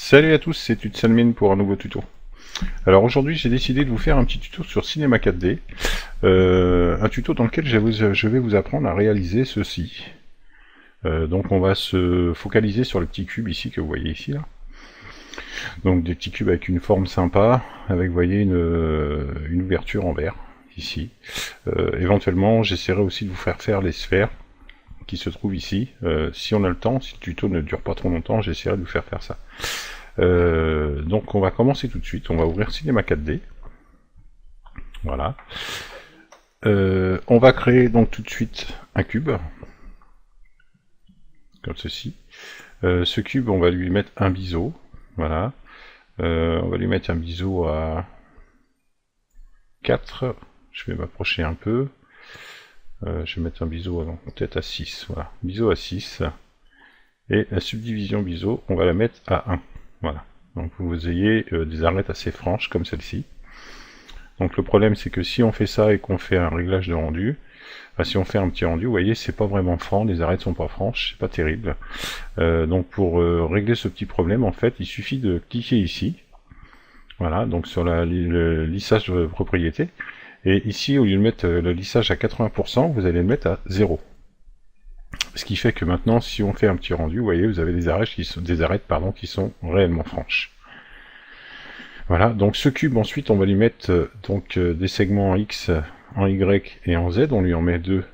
Salut à tous, c'est Tutsalmine pour un nouveau tuto. Alors aujourd'hui j'ai décidé de vous faire un petit tuto sur Cinema 4D, un tuto dans lequel je vais vous apprendre à réaliser ceci. Donc on va se focaliser sur le petit cube ici que vous voyez ici là. Donc des petits cubes avec une forme sympa, avec vous voyez une ouverture en verre ici. Éventuellement j'essaierai aussi de vous faire les sphères qui se trouvent ici. Si on a le temps, si le tuto ne dure pas trop longtemps, j'essaierai de vous faire ça. Donc on va commencer tout de suite, on va ouvrir Cinema 4D. Voilà. On va créer donc tout de suite un cube, comme ceci. Ce cube, on va lui mettre un biseau. Voilà. On va lui mettre un biseau à 4. Je vais m'approcher un peu. Je vais mettre un biseau peut-être à 6. Voilà. Biseau à 6. Et la subdivision biseau, on va la mettre à 1. Voilà. Donc vous ayez des arêtes assez franches comme celle-ci. Donc le problème c'est que si on fait ça et qu'on fait un réglage de rendu, si on fait un petit rendu, vous voyez c'est pas vraiment franc, les arêtes sont pas franches, c'est pas terrible. Donc pour régler ce petit problème, en fait, il suffit de cliquer ici. Voilà, donc sur le lissage de propriété. Et ici, au lieu de mettre le lissage à 80%, vous allez le mettre à 0. Ce qui fait que maintenant, si on fait un petit rendu, vous voyez, vous avez des arêtes qui sont réellement franches. Voilà, donc ce cube, ensuite, on va lui mettre des segments en X, en Y et en Z. On lui en met 2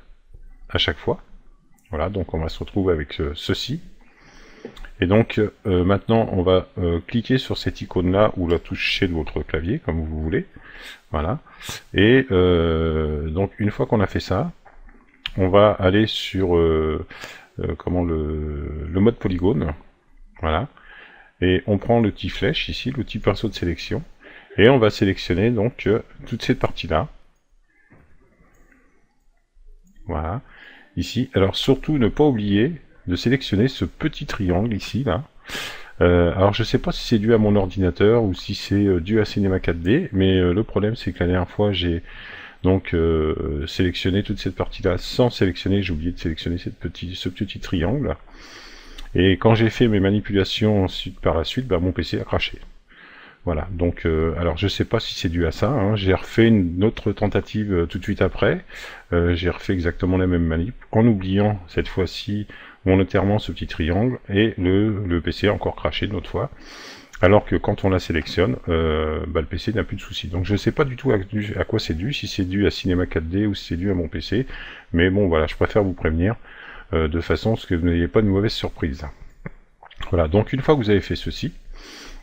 à chaque fois. Voilà, donc on va se retrouver avec ceci. Et donc, maintenant, on va cliquer sur cette icône-là ou la toucher de votre clavier, comme vous voulez. Voilà. Et donc, une fois qu'on a fait ça, on va aller sur le mode polygone. Voilà. Et on prend le petit flèche ici, le petit pinceau de sélection, et on va sélectionner donc toute cette partie-là. Voilà. Ici. Alors surtout, ne pas oublier de sélectionner ce petit triangle ici, là. Alors je sais pas si c'est dû à mon ordinateur ou si c'est dû à Cinema 4D, mais le problème c'est que la dernière fois j'ai donc sélectionné toute cette partie-là sans sélectionner, j'ai oublié de sélectionner ce petit triangle. Et quand j'ai fait mes manipulations ensuite par la suite, mon PC a craché. Voilà, donc alors je sais pas si c'est dû à ça, hein. J'ai refait une autre tentative tout de suite après, j'ai refait exactement la même manip, en oubliant cette fois-ci volontairement ce petit triangle, et le PC a encore craché une autre fois, alors que quand on la sélectionne, le PC n'a plus de soucis. Donc je sais pas du tout à quoi c'est dû, si c'est dû à Cinema 4D ou si c'est dû à mon PC, mais bon voilà, je préfère vous prévenir, de façon à ce que vous n'ayez pas de mauvaise surprise. Voilà, donc une fois que vous avez fait ceci,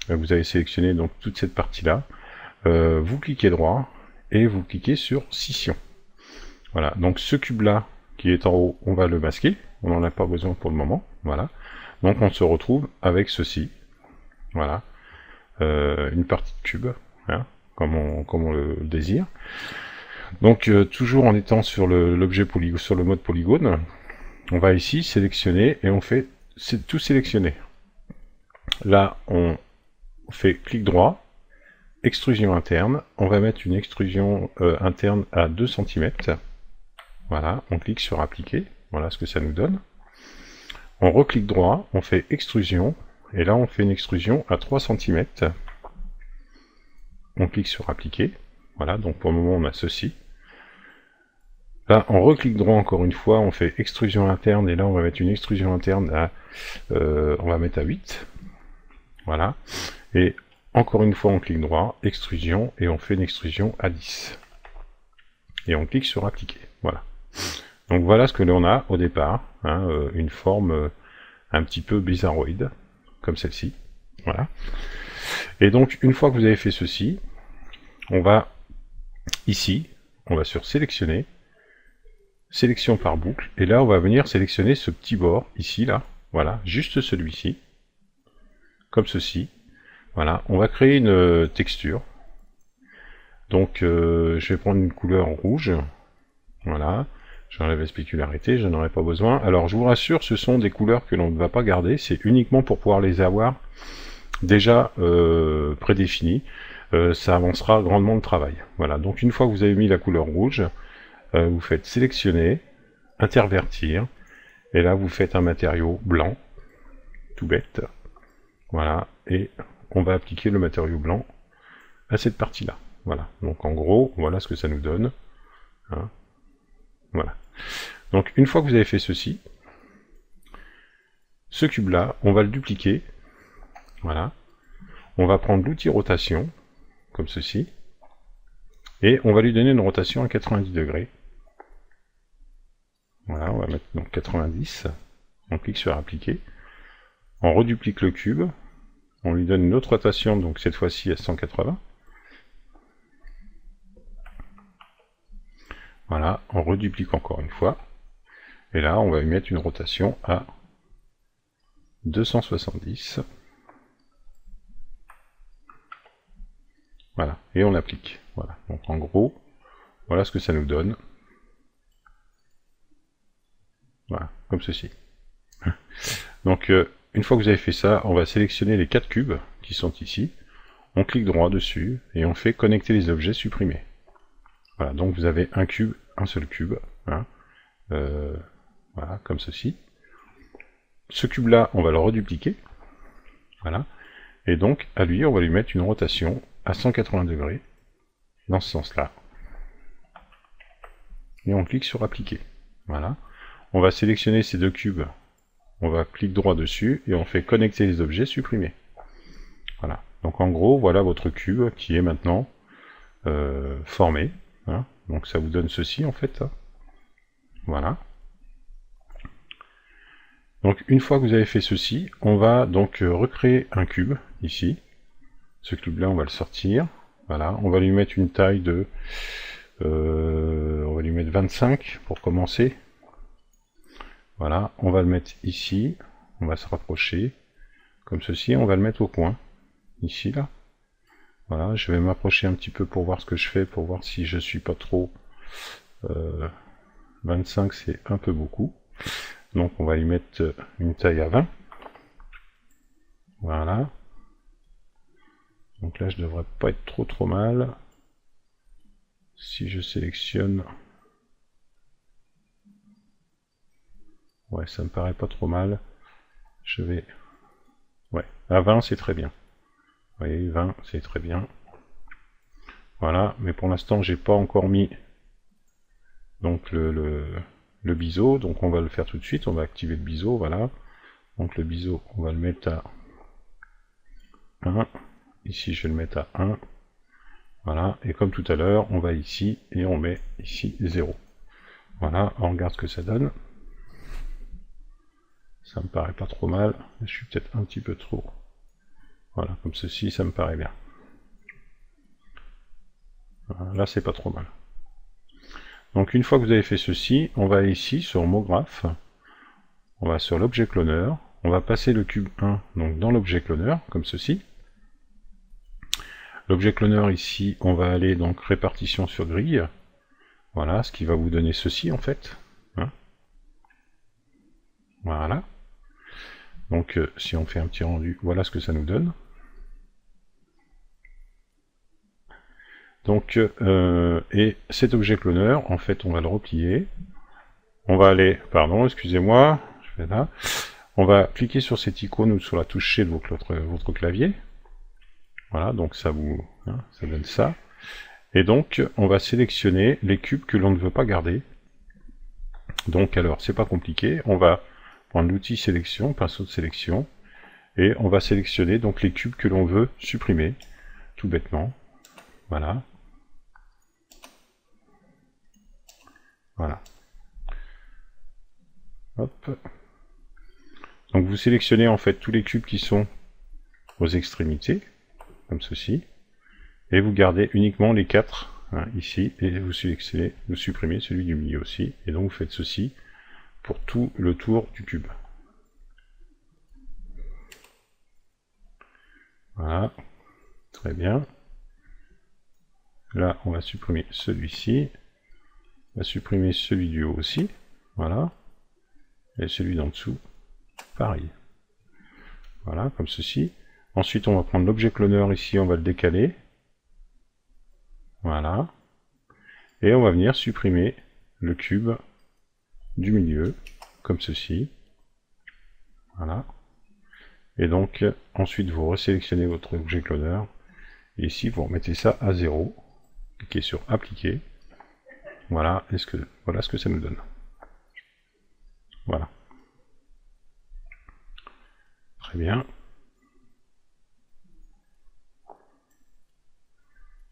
vous avez sélectionné donc toute cette partie-là, vous cliquez droit, et vous cliquez sur Scission. Voilà, donc ce cube-là, qui est en haut, on va le masquer, on n'en a pas besoin pour le moment, voilà. Donc on se retrouve avec ceci, voilà, une partie de cube, hein, comme on le désire. Donc toujours en étant sur l'objet sur le mode polygone, on va ici sélectionner, et on fait tout sélectionner. Là, on fait clic droit, extrusion interne, on va mettre une extrusion interne à 2 cm. Voilà, on clique sur appliquer, voilà ce que ça nous donne. On reclique droit, on fait extrusion, et là on fait une extrusion à 3 cm. On clique sur appliquer, voilà, donc pour le moment on a ceci. Là on reclique droit encore une fois, on fait extrusion interne, et là on va mettre une extrusion interne à, on va mettre à 8. Voilà, et encore une fois on clique droit, extrusion, et on fait une extrusion à 10. Et on clique sur appliquer, voilà. Donc voilà ce que l'on a au départ, hein, une forme un petit peu bizarroïde, comme celle-ci, voilà. Et donc une fois que vous avez fait ceci, on va ici, on va sur sélectionner, sélection par boucle, et là on va venir sélectionner ce petit bord ici, là, voilà, juste celui-ci, comme ceci. Voilà, on va créer une texture. Donc je vais prendre une couleur rouge. Voilà, j'enlève la spécularité, je n'en ai pas besoin. Alors je vous rassure, ce sont des couleurs que l'on ne va pas garder, c'est uniquement pour pouvoir les avoir déjà prédéfinies. Ça avancera grandement le travail. Voilà, donc une fois que vous avez mis la couleur rouge, vous faites sélectionner, intervertir, et là vous faites un matériau blanc, tout bête. Voilà, et on va appliquer le matériau blanc à cette partie-là. Voilà, donc en gros, voilà ce que ça nous donne. Hein. Voilà. Donc une fois que vous avez fait ceci, ce cube-là, on va le dupliquer. Voilà. On va prendre l'outil rotation, comme ceci, et on va lui donner une rotation à 90 degrés. Voilà, on va mettre donc 90. On clique sur appliquer. On reduplique le cube. On lui donne une autre rotation, donc cette fois-ci à 180. Voilà, on reduplique encore une fois. Et là, on va lui mettre une rotation à 270. Voilà, et on applique. Voilà, donc en gros, voilà ce que ça nous donne. Voilà, comme ceci. Donc, une fois que vous avez fait ça, on va sélectionner les 4 cubes qui sont ici. On clique droit dessus et on fait connecter les objets supprimés. Voilà, donc vous avez un cube, un seul cube. Hein, voilà, comme ceci. Ce cube-là, on va le redupliquer. Voilà. Et donc, à lui, on va lui mettre une rotation à 180 degrés, dans ce sens-là. Et on clique sur appliquer. Voilà. On va sélectionner ces deux cubes. On va cliquer droit dessus et on fait connecter les objets supprimés. Voilà. Donc en gros, voilà votre cube qui est maintenant formé. Hein. Donc ça vous donne ceci en fait. Voilà. Donc une fois que vous avez fait ceci, on va donc recréer un cube ici. Ce cube-là, on va le sortir. Voilà. On va lui mettre une taille de... on va lui mettre 25 pour commencer. Voilà. On va le mettre ici. On va se rapprocher. Comme ceci. On va le mettre au coin. Ici, là. Voilà. Je vais m'approcher un petit peu pour voir ce que je fais, pour voir si je suis pas trop... 25, c'est un peu beaucoup. Donc on va y mettre une taille à 20. Voilà. Donc là je devrais pas être trop mal. Si je sélectionne... Ouais, ça me paraît pas trop mal. Je vais... Ouais, à 20 c'est très bien. Vous voyez, 20 c'est très bien. Voilà, mais pour l'instant j'ai pas encore mis donc le biseau, donc on va le faire tout de suite, on va activer le biseau, voilà. Donc le biseau, on va le mettre à 1. Ici, je vais le mettre à 1. Voilà, et comme tout à l'heure, on va ici, et on met ici 0. Voilà, on regarde ce que ça donne. Ça me paraît pas trop mal, je suis peut-être un petit peu trop. Voilà, comme ceci, ça me paraît bien. Voilà, là, c'est pas trop mal. Donc une fois que vous avez fait ceci, on va ici sur mot graphe, on va sur l'objet cloneur, on va passer le cube 1 donc dans l'objet cloneur, comme ceci. L'objet cloneur ici, on va aller donc répartition sur grille, voilà, ce qui va vous donner ceci en fait. Hein, voilà. Donc si on fait un petit rendu, voilà ce que ça nous donne. Donc, et cet objet cloneur, en fait, on va le replier. On va aller, pardon, excusez-moi, je vais là. On va cliquer sur cette icône ou sur la touche C de votre clavier. Voilà, donc ça vous, hein, ça donne ça. Et donc, on va sélectionner les cubes que l'on ne veut pas garder. Donc, alors, c'est pas compliqué. On va prendre l'outil sélection, pinceau de sélection, et on va sélectionner donc les cubes que l'on veut supprimer, tout bêtement. Voilà. Voilà. Hop. Donc vous sélectionnez en fait tous les cubes qui sont aux extrémités, comme ceci, et vous gardez uniquement les 4 hein, ici, et vous sélectionnez, vous supprimez celui du milieu aussi, et donc vous faites ceci pour tout le tour du cube. Voilà, très bien. Là, on va supprimer celui-ci, on va supprimer celui du haut aussi, voilà, et celui d'en dessous, pareil. Voilà, comme ceci. Ensuite, on va prendre l'objet cloneur ici, on va le décaler. Voilà. Et on va venir supprimer le cube du milieu, comme ceci. Voilà. Et donc, ensuite, vous resélectionnez votre objet cloneur. Et ici, vous remettez ça à 0. Cliquez sur Appliquer. Voilà, voilà ce que ça nous donne. Voilà. Très bien.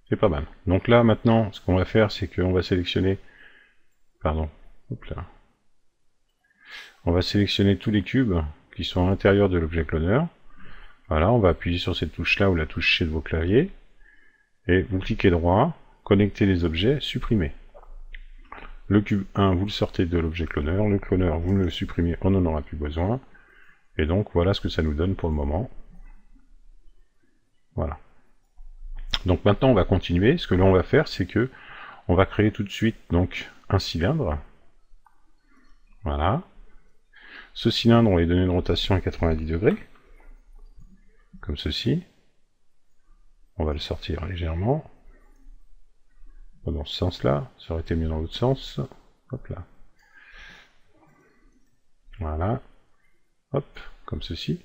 C'est pas mal. Donc là, maintenant, ce qu'on va faire, c'est qu'on va sélectionner... Pardon. Hop là. On va sélectionner tous les cubes qui sont à l'intérieur de l'objet cloneur. Voilà, on va appuyer sur cette touche-là ou la touche C de vos claviers. Et vous cliquez droit, connectez les objets, supprimer. Le cube 1, vous le sortez de l'objet cloneur. Le cloneur, vous le supprimez, on n'en aura plus besoin. Et donc, voilà ce que ça nous donne pour le moment. Voilà. Donc maintenant, on va continuer. Ce que l'on va faire, c'est que on va créer tout de suite donc un cylindre. Voilà. Ce cylindre, on va lui donner une rotation à 90 degrés. Comme ceci. On va le sortir légèrement. Dans ce sens-là. Ça aurait été mieux dans l'autre sens. Hop là. Voilà. Hop, comme ceci.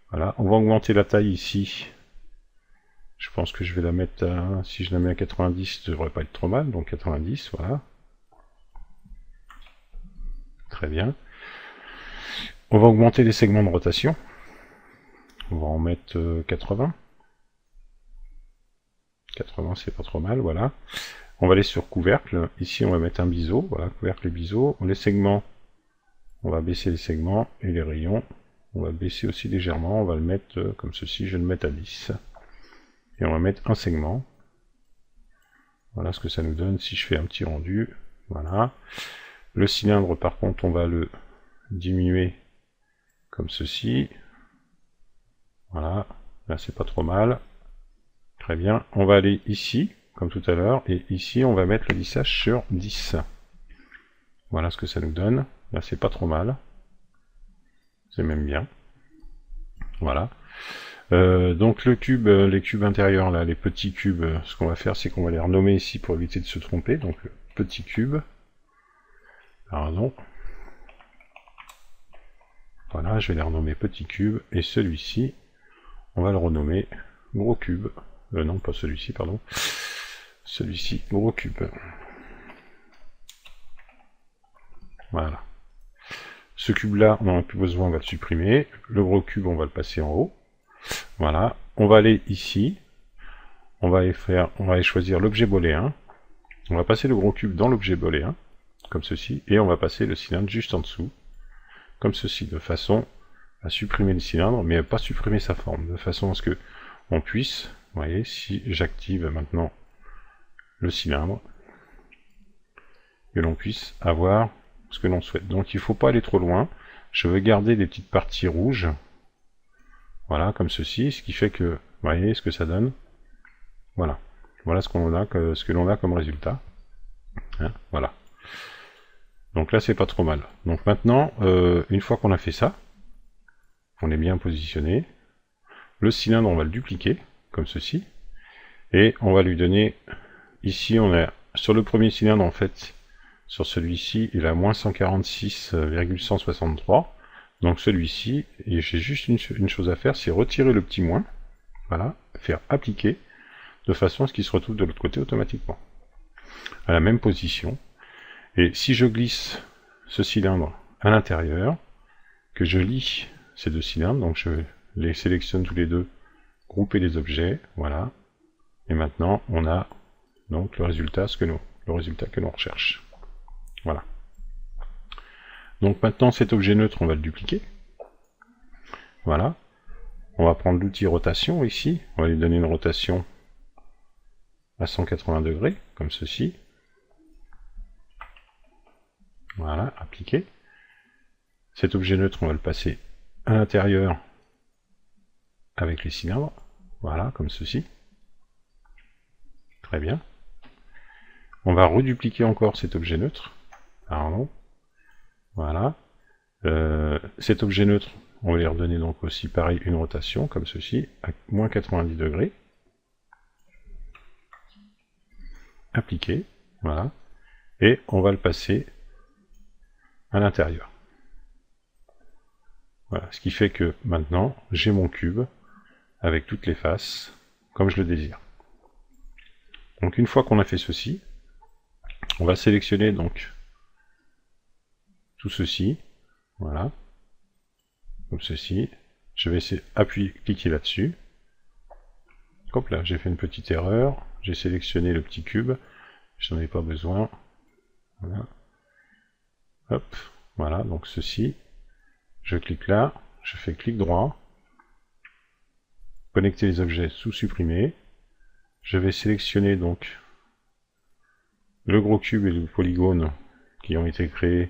Voilà. On va augmenter la taille ici. Je pense que je vais la mettre à... Si je la mets à 90, ça devrait pas être trop mal. Donc 90, voilà. Très bien. On va augmenter les segments de rotation. On va en mettre 80. 80, c'est pas trop mal, voilà. On va aller sur couvercle. Ici, on va mettre un biseau. Voilà, couvercle et biseau. Les segments, on va baisser les segments. Et les rayons, on va baisser aussi légèrement. On va le mettre comme ceci. Je vais le mettre à 10. Et on va mettre un segment. Voilà ce que ça nous donne si je fais un petit rendu. Voilà. Le cylindre, par contre, on va le diminuer comme ceci. Voilà. Là, c'est pas trop mal. Très bien. On va aller ici, comme tout à l'heure. Et ici, on va mettre le lissage sur 10. Voilà ce que ça nous donne. Là, c'est pas trop mal. C'est même bien. Voilà. Donc le cube, les cubes intérieurs, là, les petits cubes, ce qu'on va faire, c'est qu'on va les renommer ici pour éviter de se tromper. Donc le petit cube. Pardon. Voilà, je vais les renommer petit cube. Et celui-ci, on va le renommer gros cube. Non, pas celui-ci, pardon. Celui-ci, gros cube. Voilà. Ce cube-là, on n'en a plus besoin, on va le supprimer. Le gros cube, on va le passer en haut. Voilà. On va aller ici. On va aller choisir l'objet booléen. On va passer le gros cube dans l'objet booléen, comme ceci, et on va passer le cylindre juste en dessous, comme ceci, de façon à supprimer le cylindre, mais à pas supprimer sa forme, de façon à ce que on puisse, vous voyez, si j'active maintenant le cylindre, que l'on puisse avoir ce que l'on souhaite. Donc il ne faut pas aller trop loin. Je veux garder des petites parties rouges, voilà, comme ceci, ce qui fait que, vous voyez ce que ça donne. Voilà. Voilà ce que l'on a comme résultat. Hein, voilà. Donc là, c'est pas trop mal. Donc maintenant, une fois qu'on a fait ça, on est bien positionné. Le cylindre, on va le dupliquer, comme ceci. Et on va lui donner, ici, on a sur le premier cylindre, en fait, sur celui-ci, il a moins 146,163. Donc celui-ci, et j'ai juste une chose à faire, c'est retirer le petit moins. Voilà, faire appliquer, de façon à ce qu'il se retrouve de l'autre côté automatiquement. À la même position. Et si je glisse ce cylindre à l'intérieur, que je lie ces deux cylindres, donc je les sélectionne tous les deux, grouper les objets, voilà. Et maintenant, on a donc le résultat que l'on recherche. Voilà. Donc maintenant, cet objet neutre, on va le dupliquer. Voilà. On va prendre l'outil rotation ici, on va lui donner une rotation à 180 degrés, comme ceci. Voilà, appliquer. Cet objet neutre, on va le passer à l'intérieur avec les cylindres. Voilà, comme ceci. Très bien. On va redupliquer encore cet objet neutre. Pardon. Voilà. Cet objet neutre, on va lui redonner donc aussi pareil une rotation, comme ceci, à moins 90 degrés. Appliquer. Voilà. Et on va le passer à l'intérieur. Voilà, ce qui fait que maintenant, j'ai mon cube avec toutes les faces, comme je le désire. Donc une fois qu'on a fait ceci, on va sélectionner donc tout ceci, voilà, comme ceci. Je vais appuyer, cliquer là-dessus. Hop là, j'ai fait une petite erreur. J'ai sélectionné le petit cube. J'en ai pas besoin. Voilà. Hop, voilà, donc ceci. Je clique là, je fais clic droit. Connecter les objets sous supprimer. Je vais sélectionner donc le gros cube et le polygone qui ont été créés.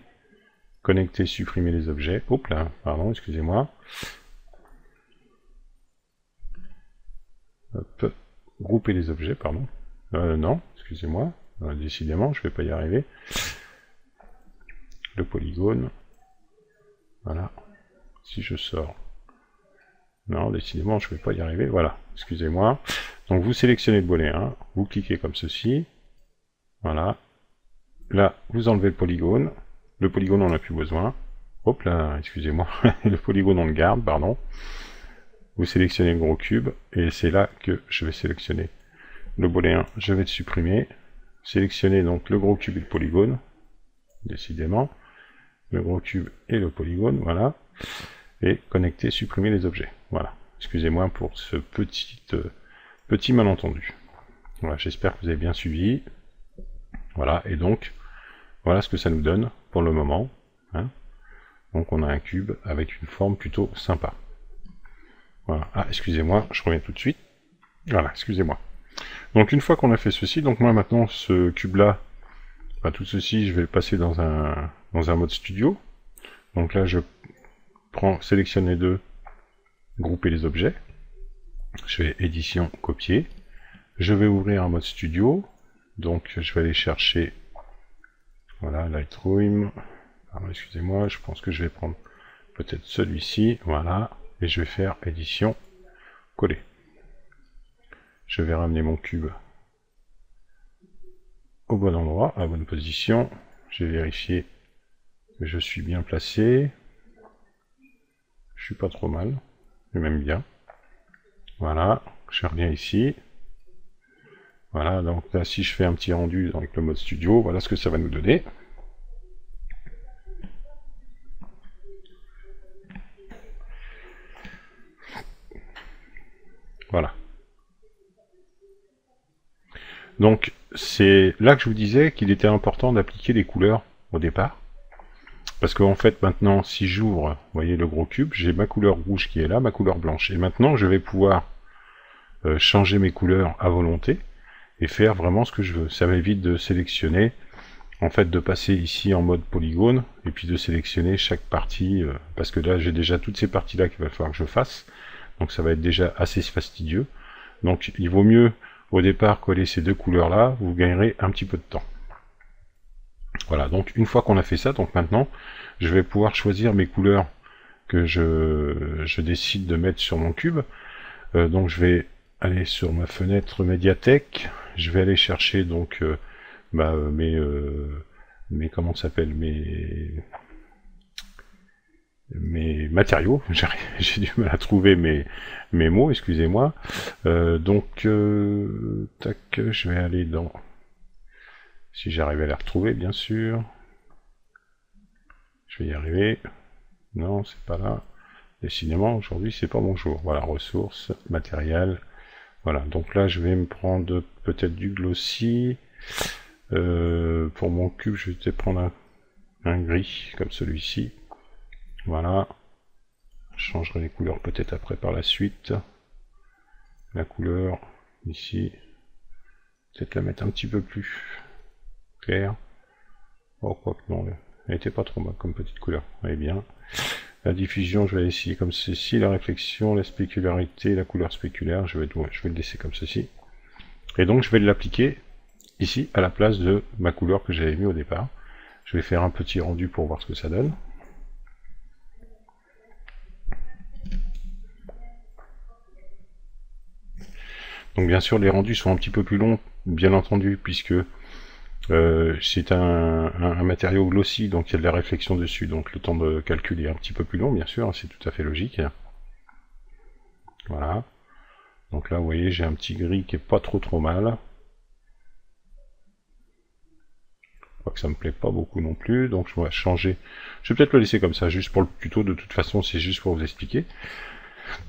Connecter, supprimer les objets. Hop là, pardon, excusez-moi. Hop, grouper les objets, pardon. Non, excusez-moi. Décidément, je vais pas y arriver. Le polygone. Voilà. Si je sors. Non, décidément, je vais pas y arriver. Voilà, excusez-moi. Donc vous sélectionnez le volet 1, vous cliquez comme ceci. Voilà. Là, vous enlevez le polygone. Le polygone, on n'a plus besoin. Hop là, excusez-moi. Le polygone, on le garde, pardon. Vous sélectionnez le gros cube, et c'est là que je vais sélectionner le volet 1. Je vais le supprimer. Sélectionner donc le gros cube et le polygone. Décidément. Le gros cube et le polygone, voilà. Et connecter, supprimer les objets. Voilà. Excusez-moi pour ce petit malentendu. Voilà, j'espère que vous avez bien suivi. Voilà, et donc, voilà ce que ça nous donne pour le moment. Hein. Donc on a un cube avec une forme plutôt sympa. Voilà. Ah, excusez-moi, je reviens tout de suite. Voilà, excusez-moi. Donc une fois qu'on a fait ceci, donc moi maintenant ce cube-là, tout ceci, je vais le passer dans un mode studio. Donc là, je sélectionne les deux, grouper les objets. Je vais édition, copier. Je vais ouvrir un mode studio. Donc je vais aller chercher, voilà, Lightroom. Excusez-moi, je pense que je vais prendre peut-être celui-ci, voilà, et je vais faire édition, coller. Je vais ramener mon cube au bon endroit, à la bonne position. Je vais vérifier que je suis bien placé. Je suis pas trop mal, je m'aime bien. Voilà, je reviens ici. Voilà, donc là, si je fais un petit rendu avec le mode studio, voilà ce que ça va nous donner. Voilà. Donc, c'est là que je vous disais qu'il était important d'appliquer les couleurs au départ. Parce qu'en fait, maintenant, si j'ouvre, vous voyez le gros cube, j'ai ma couleur rouge qui est là, ma couleur blanche. Et maintenant, je vais pouvoir changer mes couleurs à volonté et faire vraiment ce que je veux. Ça m'évite de sélectionner, en fait, de passer ici en mode polygone, et puis de sélectionner chaque partie, parce que là, j'ai déjà toutes ces parties-là qu'il va falloir que je fasse. Donc ça va être déjà assez fastidieux. Donc il vaut mieux, au départ, coller ces deux couleurs-là, vous gagnerez un petit peu de temps. Voilà, donc une fois qu'on a fait ça, donc maintenant, je vais pouvoir choisir mes couleurs que je décide de mettre sur mon cube. Donc je vais aller sur ma fenêtre médiathèque, je vais aller chercher donc mes comment ça s'appelle, mes matériaux. J'ai du mal à trouver mes mots, excusez-moi. Tac, je vais aller dans, si j'arrive à les retrouver, bien sûr. Je vais y arriver. Non, c'est pas là. Décidément, aujourd'hui, c'est pas mon jour. Voilà, ressources, matériel. Voilà, donc là, je vais me prendre peut-être du glossy. Pour mon cube, je vais peut-être prendre un gris, comme celui-ci. Voilà. Je changerai les couleurs peut-être après par la suite. La couleur, ici. Peut-être la mettre un petit peu plus claire. Oh, quoi que non, elle était pas trop mal comme petite couleur. Elle est bien. La diffusion, je vais essayer comme ceci. La réflexion, la spécularité, la couleur spéculaire, je vais le laisser comme ceci. Et donc, je vais l'appliquer ici, à la place de ma couleur que j'avais mis au départ. Je vais faire un petit rendu pour voir ce que ça donne. Donc bien sûr, les rendus sont un petit peu plus longs, bien entendu, puisque C'est un matériau glossy, donc il y a de la réflexion dessus, donc le temps de calcul est un petit peu plus long, bien sûr, hein, c'est tout à fait logique. Voilà. Donc là, vous voyez, j'ai un petit gris qui est pas trop mal. Je crois que ça me plaît pas beaucoup non plus, donc je vais changer. Je vais peut-être le laisser comme ça, juste pour le tuto, de toute façon, c'est juste pour vous expliquer.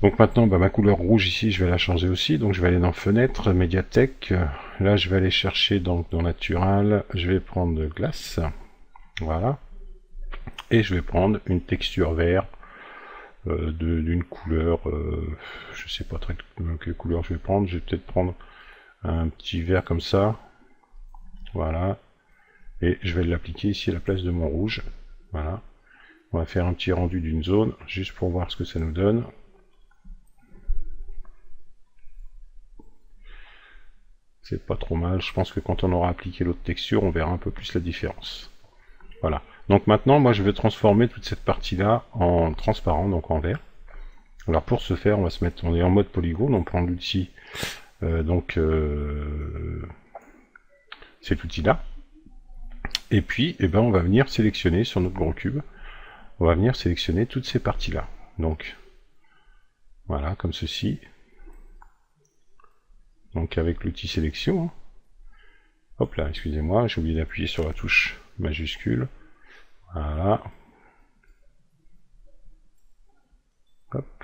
Donc maintenant, bah, ma couleur rouge ici, je vais la changer aussi. Donc je vais aller dans Fenêtre, Médiathèque. Là, je vais aller chercher donc dans Natural. Je vais prendre glace. Voilà. Et je vais prendre une texture vert d'une couleur. Je sais pas très quelle couleur je vais prendre. Je vais peut-être prendre un petit vert comme ça. Voilà. Et je vais l'appliquer ici à la place de mon rouge. Voilà. On va faire un petit rendu d'une zone, juste pour voir ce que ça nous donne. C'est pas trop mal. Je pense que quand on aura appliqué l'autre texture, on verra un peu plus la différence. Voilà. Donc maintenant, moi, je vais transformer toute cette partie-là en transparent, donc en vert. Alors pour ce faire, on va se mettre, on est en mode polygone, on prend l'outil, cet outil-là. Et puis, eh ben, on va venir sélectionner sur notre gros cube, on va venir sélectionner toutes ces parties-là. Donc, voilà, comme ceci. Donc avec l'outil sélection, hop là, excusez-moi, j'ai oublié d'appuyer sur la touche majuscule. Voilà. Hop.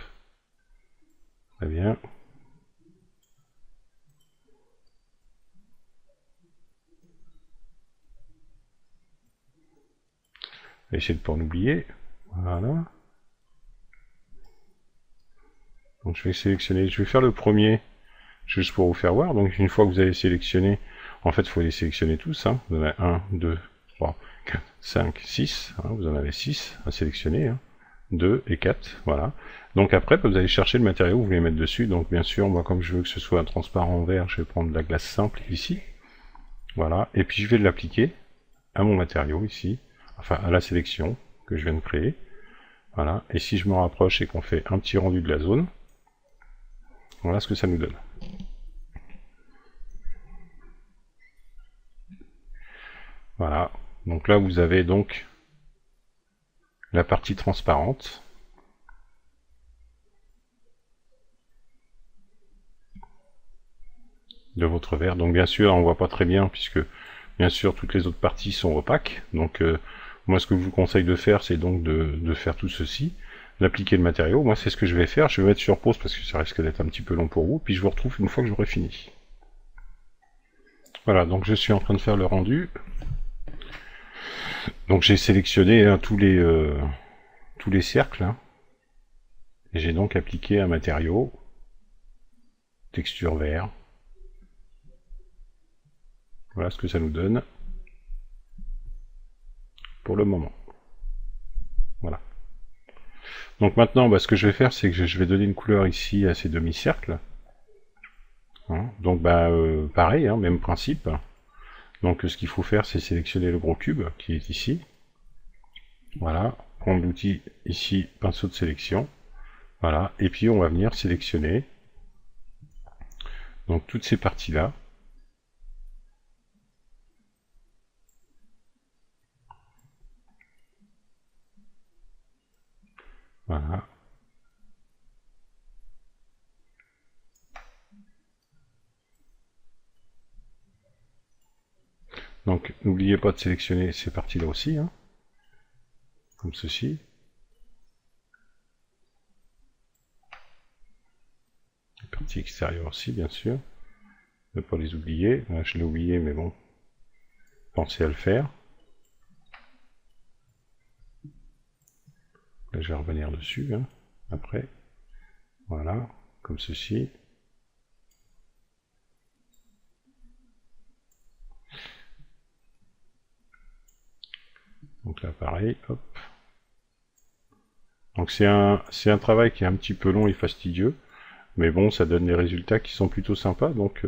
Très bien. On va essayer de ne pas en oublier. Voilà. Donc je vais sélectionner, je vais faire le premier, juste pour vous faire voir. Donc une fois que vous avez sélectionné, en fait il faut les sélectionner tous. Hein. Vous en avez 1, 2, 3, 4, 5, 6. Hein. Vous en avez 6 à sélectionner. Hein. 2 et 4, voilà. Donc après, vous allez chercher le matériau que vous voulez mettre dessus. Donc bien sûr, moi comme je veux que ce soit un transparent vert, je vais prendre de la glace simple ici. Voilà. Et puis je vais l'appliquer à mon matériau ici, enfin à la sélection que je viens de créer. Voilà. Et si je me rapproche et qu'on fait un petit rendu de la zone, voilà ce que ça nous donne. Voilà. Donc là, vous avez donc la partie transparente. De votre verre. Donc bien sûr, on voit pas très bien puisque bien sûr toutes les autres parties sont opaques. Donc moi ce que je vous conseille de faire, c'est donc de faire tout ceci, d'appliquer le matériau. Moi c'est ce que je vais faire. Je vais mettre sur pause parce que ça risque d'être un petit peu long pour vous. Puis je vous retrouve une fois que j'aurai fini. Voilà, donc je suis en train de faire le rendu. Donc j'ai sélectionné hein, tous les cercles. Hein, et j'ai donc appliqué un matériau, texture vert. Voilà ce que ça nous donne pour le moment. Voilà. Donc maintenant, ce que je vais faire, c'est que je vais donner une couleur ici à ces demi-cercles. Hein, donc pareil, hein, même principe. Donc ce qu'il faut faire, c'est sélectionner le gros cube qui est ici. Voilà, prendre l'outil ici, pinceau de sélection. Voilà, et puis on va venir sélectionner donc toutes ces parties-là. Voilà. Donc n'oubliez pas de sélectionner ces parties-là aussi, hein, comme ceci. Les parties extérieures aussi, bien sûr. Ne pas les oublier. Là, je l'ai oublié, mais bon, pensez à le faire. Là, je vais revenir dessus, hein, après. Voilà, comme ceci. Donc là, pareil, hop. Donc c'est un travail qui est un petit peu long et fastidieux, mais bon, ça donne des résultats qui sont plutôt sympas, donc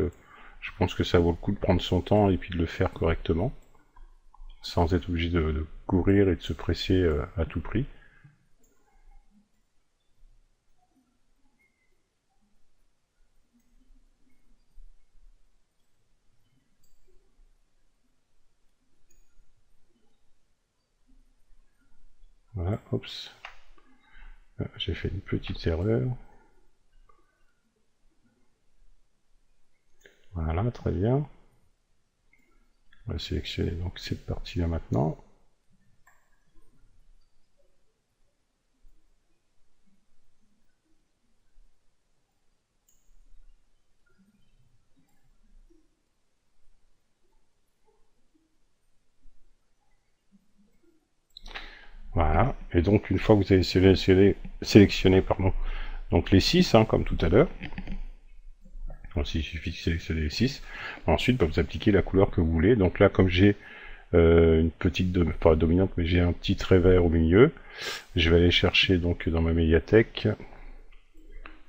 je pense que ça vaut le coup de prendre son temps et puis de le faire correctement, sans être obligé de courir et de se presser à tout prix. Oups. J'ai fait une petite erreur. Voilà, très bien. On va sélectionner donc cette partie-là maintenant. Voilà, et donc une fois que vous avez sélectionné pardon, donc les 6, hein, comme tout à l'heure, donc il suffit de sélectionner les 6, ensuite bah, vous appliquez la couleur que vous voulez. Donc là, comme j'ai une petite, pas dominante, mais j'ai un petit trait vert au milieu, je vais aller chercher donc dans ma médiathèque,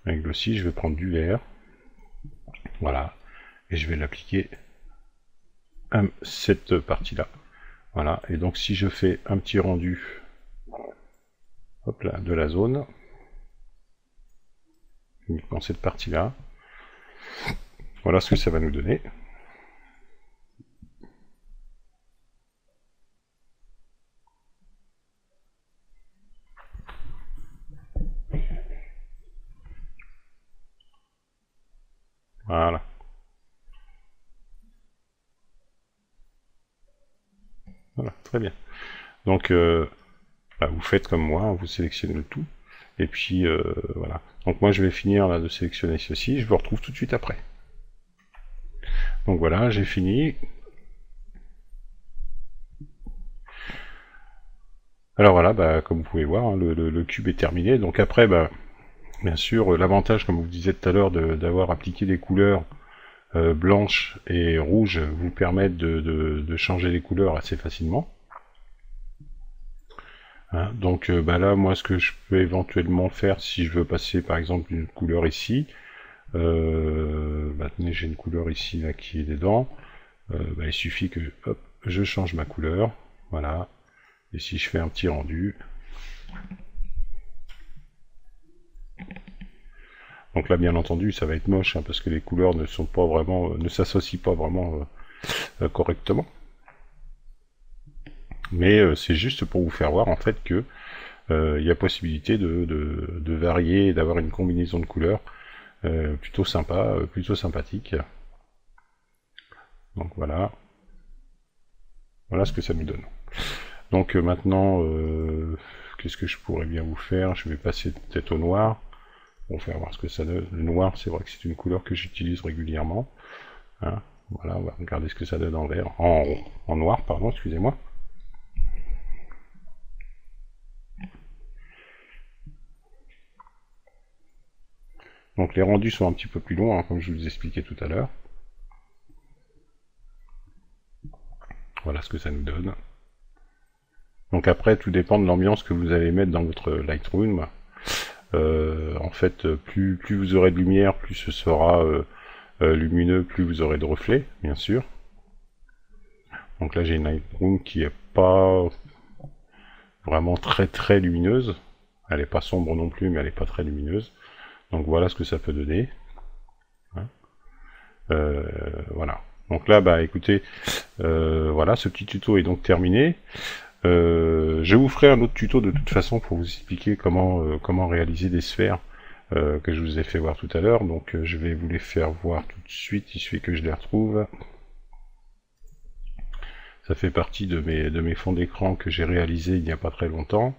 avec le 6, je vais prendre du vert, voilà, et je vais l'appliquer à cette partie-là. Voilà, et donc si je fais un petit rendu, hop là, de la zone, uniquement cette partie-là, voilà ce que ça va nous donner. Voilà. Voilà, très bien. Donc, bah, vous faites comme moi, vous sélectionnez le tout. Et puis, voilà. Donc moi, je vais finir là de sélectionner ceci. Je vous retrouve tout de suite après. Donc voilà, j'ai fini. Alors voilà, bah, comme vous pouvez voir, hein, le cube est terminé. Donc après, bah, bien sûr, l'avantage, comme vous disiez tout à l'heure, d'avoir appliqué des couleurs blanches et rouges vous permettent de changer les couleurs assez facilement. Hein, donc bah là, moi, ce que je peux éventuellement faire, si je veux passer par exemple une couleur ici, bah, j'ai une couleur ici là qui est dedans, bah, il suffit que hop, je change ma couleur, voilà, et si je fais un petit rendu, donc là bien entendu ça va être moche, hein, parce que les couleurs ne sont pas vraiment, ne s'associent pas vraiment correctement, mais c'est juste pour vous faire voir en fait que il y a possibilité de varier et d'avoir une combinaison de couleurs plutôt sympa, plutôt sympathique. Donc voilà, voilà ce que ça nous donne. Donc maintenant, qu'est-ce que je pourrais bien vous faire? Je vais passer peut-être au noir pour faire voir ce que ça donne. Le noir, c'est vrai que c'est une couleur que j'utilise régulièrement. Hein, voilà, on va regarder ce que ça donne en vert, en noir, pardon, excusez-moi. Donc les rendus sont un petit peu plus longs, hein, comme je vous expliquais tout à l'heure. Voilà ce que ça nous donne. Donc après, tout dépend de l'ambiance que vous allez mettre dans votre Lightroom. En fait, plus vous aurez de lumière, plus ce sera lumineux, plus vous aurez de reflets, bien sûr. Donc là, j'ai une Lightroom qui est pas vraiment très lumineuse. Elle n'est pas sombre non plus, mais elle n'est pas très lumineuse. Donc voilà ce que ça peut donner. Hein, voilà. Donc là, bah écoutez, voilà, ce petit tuto est donc terminé. Je vous ferai un autre tuto de toute façon pour vous expliquer comment réaliser des sphères que je vous ai fait voir tout à l'heure. Donc je vais vous les faire voir tout de suite, il suffit que je les retrouve. Ça fait partie de mes fonds d'écran que j'ai réalisé il n'y a pas très longtemps.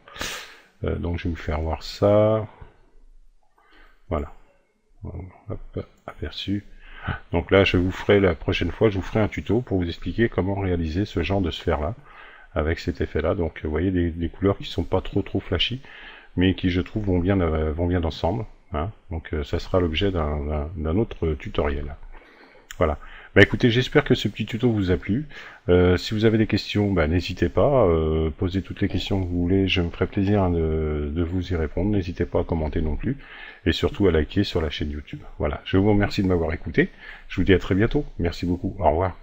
Donc je vais vous faire voir ça. Voilà. Hop, aperçu. Donc là, je vous ferai la prochaine fois, je vous ferai un tuto pour vous expliquer comment réaliser ce genre de sphère-là, avec cet effet-là. Donc vous voyez des couleurs qui sont pas trop flashy, mais qui je trouve vont bien ensemble. Hein. Donc ça sera l'objet d'un autre tutoriel. Voilà. Bah écoutez, j'espère que ce petit tuto vous a plu. Si vous avez des questions, bah, n'hésitez pas, posez toutes les questions que vous voulez, je me ferai plaisir hein, de vous y répondre. N'hésitez pas à commenter non plus, et surtout à liker sur la chaîne YouTube. Voilà, je vous remercie de m'avoir écouté, je vous dis à très bientôt, merci beaucoup, au revoir.